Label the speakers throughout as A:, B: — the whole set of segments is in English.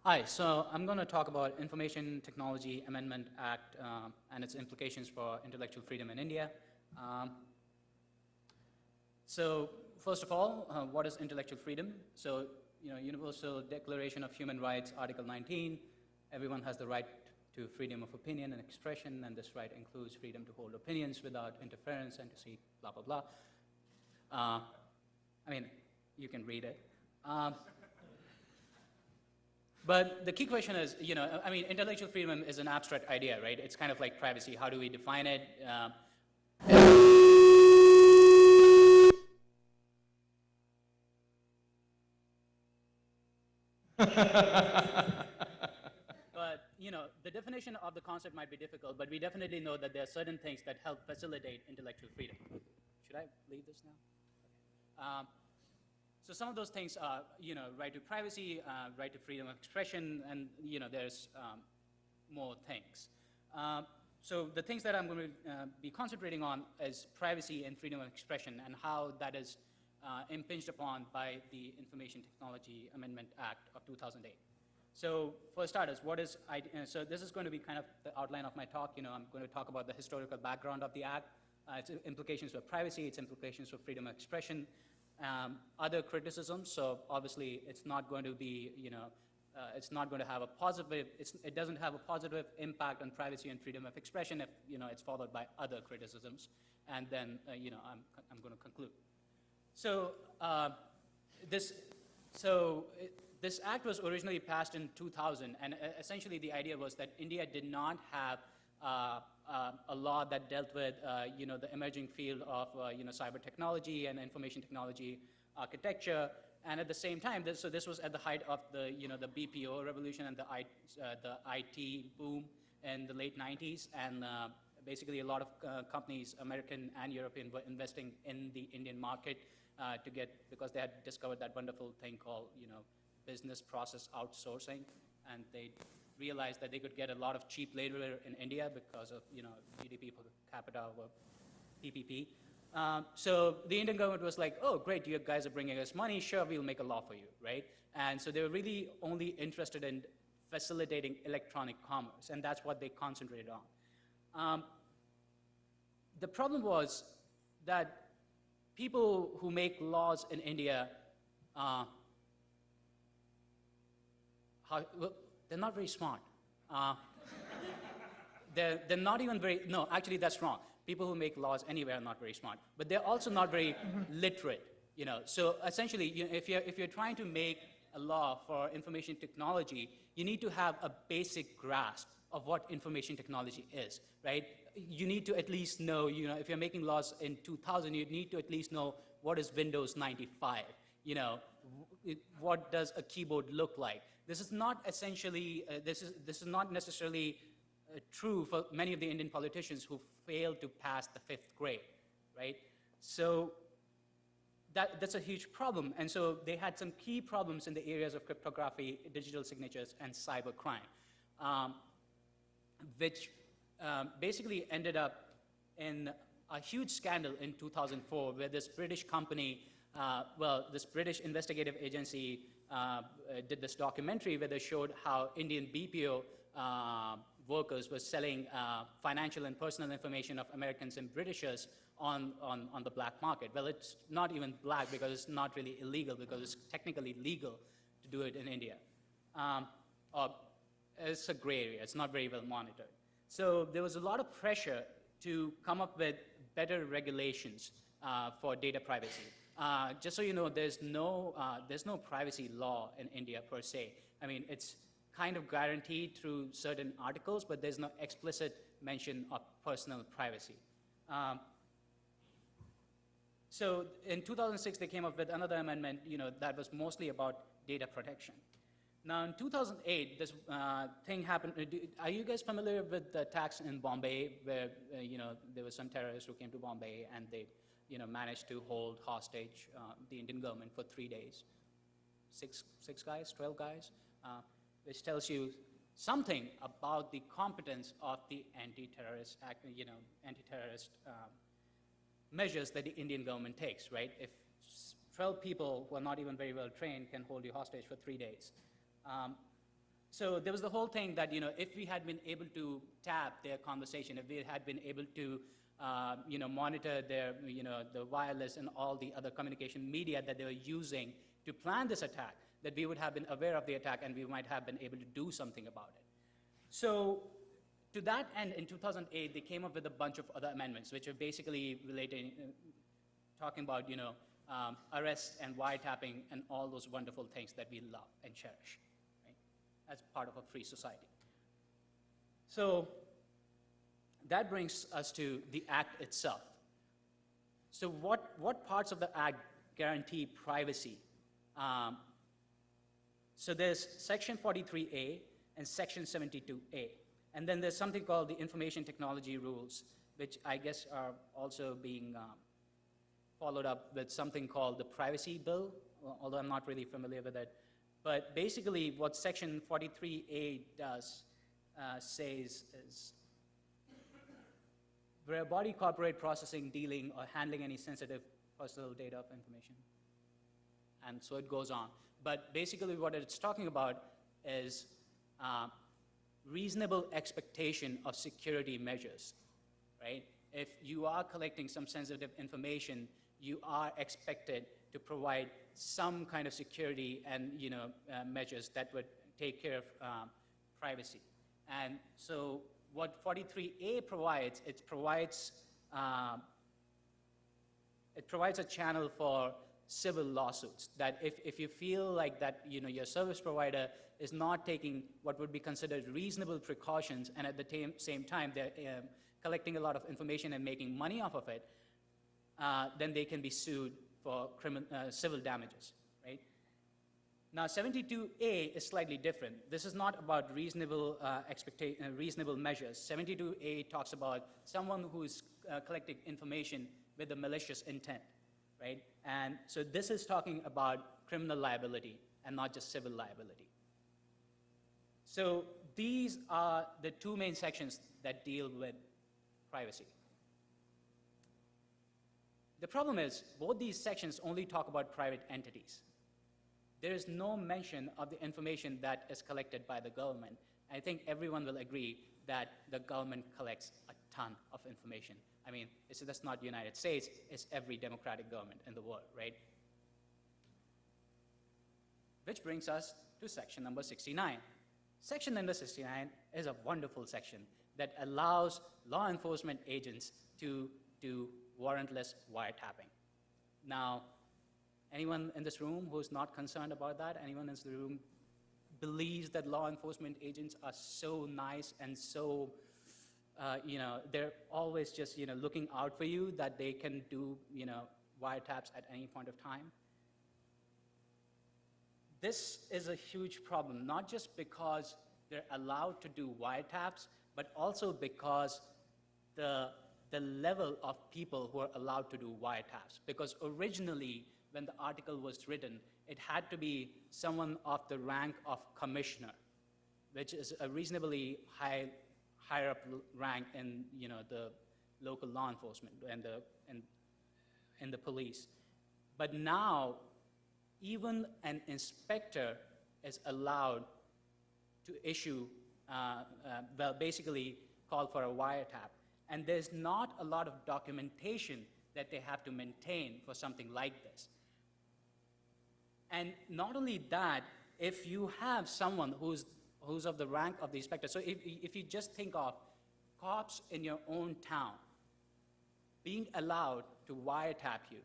A: Hi, so I'm going to talk about Information Technology Amendment Act and its implications for intellectual freedom in India. So first of all, what is intellectual freedom? So, Universal Declaration of Human Rights, Article 19, everyone has the right to freedom of opinion and expression, and this right includes freedom to hold opinions without interference and to seek blah, blah, blah. I mean, you can read it. But the key question is, intellectual freedom is an abstract idea, right? It's kind of like privacy. How do we define it? But, the definition of the concept might be difficult, but we definitely know that there are certain things that help facilitate intellectual freedom. Should I leave this now? So some of those things are, right to privacy, right to freedom of expression, and, there's more things. So the things that I'm going to be concentrating on is privacy and freedom of expression and how that is impinged upon by the Information Technology Amendment Act of 2008. So for starters, so this is going to be kind of the outline of my talk. I'm going to talk about the historical background of the act, its implications for privacy, its implications for freedom of expression, other criticisms. So obviously, it's not going to be, it's not going to have a positive. It doesn't have a positive impact on privacy and freedom of expression if it's followed by other criticisms. And then I'm going to conclude. So this act was originally passed in 2000, and essentially the idea was that India did not have a law that dealt with the emerging field of cyber technology and information technology architecture, and at the same time, this was at the height of the the BPO revolution and the IT boom in the late 90s, and basically a lot of companies, American and European, were investing in the Indian market because they had discovered that wonderful thing called business process outsourcing, and they realized that they could get a lot of cheap labor in India because of GDP per capita or PPP. So the Indian government was like, oh, great, you guys are bringing us money, sure, we'll make a law for you, right? And so they were really only interested in facilitating electronic commerce, and that's what they concentrated on. The problem was that people who make laws in India, they're not very smart. They're not even very, no, actually that's wrong. People who make laws anywhere are not very smart, but they're also not very literate, So essentially, if you're trying to make a law for information technology, you need to have a basic grasp of what information technology is, right? You need to at least know, if you're making laws in 2000, you need to at least know what is Windows 95, what does a keyboard look like? This is not essentially, this is not necessarily true for many of the Indian politicians who failed to pass the 5th grade, right? So that's a huge problem. And so they had some key problems in the areas of cryptography, digital signatures, and cybercrime, which basically ended up in a huge scandal in 2004 where this British company, this British investigative agency did this documentary where they showed how Indian BPO workers were selling financial and personal information of Americans and Britishers on the black market. Well, it's not even black because it's not really illegal because it's technically legal to do it in India. It's a gray area. It's not very well monitored. So there was a lot of pressure to come up with better regulations for data privacy. Just so you know, there's no privacy law in India per se. I mean, it's kind of guaranteed through certain articles, but there's no explicit mention of personal privacy. So in 2006, they came up with another amendment, that was mostly about data protection. Now in 2008, this thing happened. Are you guys familiar with the attacks in Bombay, where there were some terrorists who came to Bombay and they managed to hold hostage the Indian government for 3 days? Six guys, 12 guys, which tells you something about the competence of the anti-terrorist act, anti-terrorist measures that the Indian government takes, right? If 12 people who are not even very well trained can hold you hostage for 3 days. So there was the whole thing that, if we had been able to tap their conversation, if we had been able to, monitor their, the wireless and all the other communication media that they were using to plan this attack, that we would have been aware of the attack and we might have been able to do something about it. So to that end, in 2008, they came up with a bunch of other amendments, which are basically relating, talking about, arrest and wiretapping and all those wonderful things that we love and cherish, right, as part of a free society. So that brings us to the Act itself. So what parts of the Act guarantee privacy? So there's Section 43A and Section 72A. And then there's something called the Information Technology Rules, which I guess are also being followed up with something called the Privacy Bill, although I'm not really familiar with it. But basically what Section 43A does says is, where a body corporate processing, dealing, or handling any sensitive personal data of information. And so it goes on. But basically what it's talking about is reasonable expectation of security measures, right? If you are collecting some sensitive information, you are expected to provide some kind of security and measures that would take care of privacy. And so what 43A provides, it provides a channel for civil lawsuits, that if you feel like that your service provider is not taking what would be considered reasonable precautions, and at the same time they're collecting a lot of information and making money off of it, then they can be sued for civil damages, right? Now 72A is slightly different. This is not about reasonable measures. 72A talks about someone who is collecting information with a malicious intent, right? And so this is talking about criminal liability and not just civil liability. So these are the two main sections that deal with privacy. The problem is both these sections only talk about private entities. There is no mention of the information that is collected by the government. I think everyone will agree that the government collects a ton of information. I mean, that's not the United States, it's every democratic government in the world, right? Which brings us to section number 69. Section number 69 is a wonderful section that allows law enforcement agents to do warrantless wiretapping. Now, anyone in this room who's not concerned about that? Anyone in this room believes that law enforcement agents are so nice and so, they're always just, looking out for you, that they can do, wiretaps at any point of time? This is a huge problem, not just because they're allowed to do wiretaps, but also because the level of people who are allowed to do wiretaps. Because originally, when the article was written, it had to be someone of the rank of commissioner, which is a reasonably higher up rank in the local law enforcement and the police. But now, even an inspector is allowed to issue, basically call for a wiretap. And there's not a lot of documentation that they have to maintain for something like this. And not only that, if you have someone who's of the rank of the inspector, so if you just think of cops in your own town being allowed to wiretap you,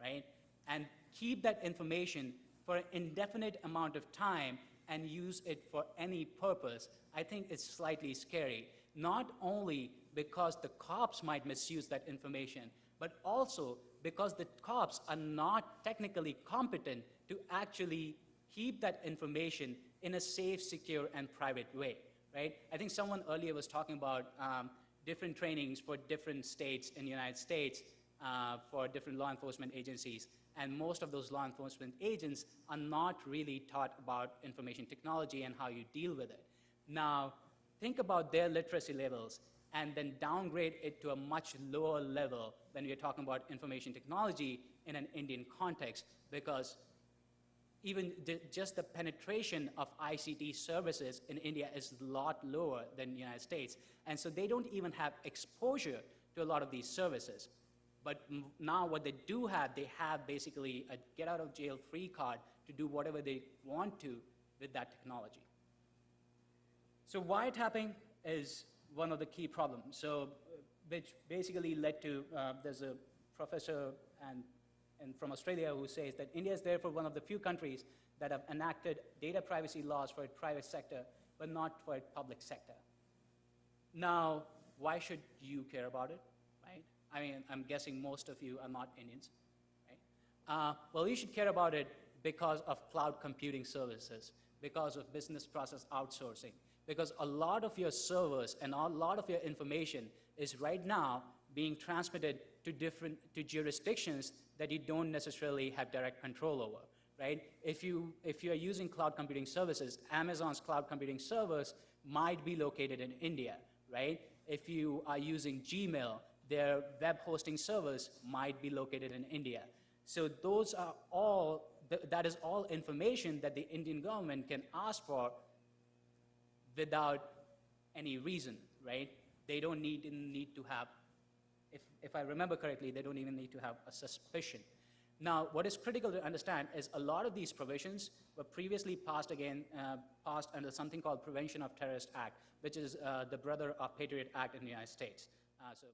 A: right, and keep that information for an indefinite amount of time and use it for any purpose, I think it's slightly scary. Not only because the cops might misuse that information, but also because the cops are not technically competent to actually keep that information in a safe, secure, and private way, right? I think someone earlier was talking about different trainings for different states in the United States for different law enforcement agencies. And most of those law enforcement agents are not really taught about information technology and how you deal with it. Now, think about their literacy levels and then downgrade it to a much lower level when we're talking about information technology in an Indian context, because even just the penetration of ICT services in India is a lot lower than the United States. And so they don't even have exposure to a lot of these services. But now what they do have, they have basically a get out of jail free card to do whatever they want to with that technology. So wiretapping is one of the key problems. So which basically led to, there's a professor and from Australia who says that India is therefore one of the few countries that have enacted data privacy laws for its private sector, but not for its public sector. Now, why should you care about it, right? I mean, I'm guessing most of you are not Indians, right? Well, you should care about it because of cloud computing services, because of business process outsourcing, because a lot of your servers and a lot of your information is right now being transmitted to jurisdictions that you don't necessarily have direct control over, right? If you are using cloud computing services, Amazon's cloud computing servers might be located in India, right? If you are using Gmail, their web hosting servers might be located in India. So those are all, that is all information that the Indian government can ask for without any reason, right? They don't need to have, if I remember correctly, they don't even need to have a suspicion. Now, what is critical to understand is a lot of these provisions were previously passed under something called Prevention of Terrorist Act, which is the brother of Patriot Act in the United States. So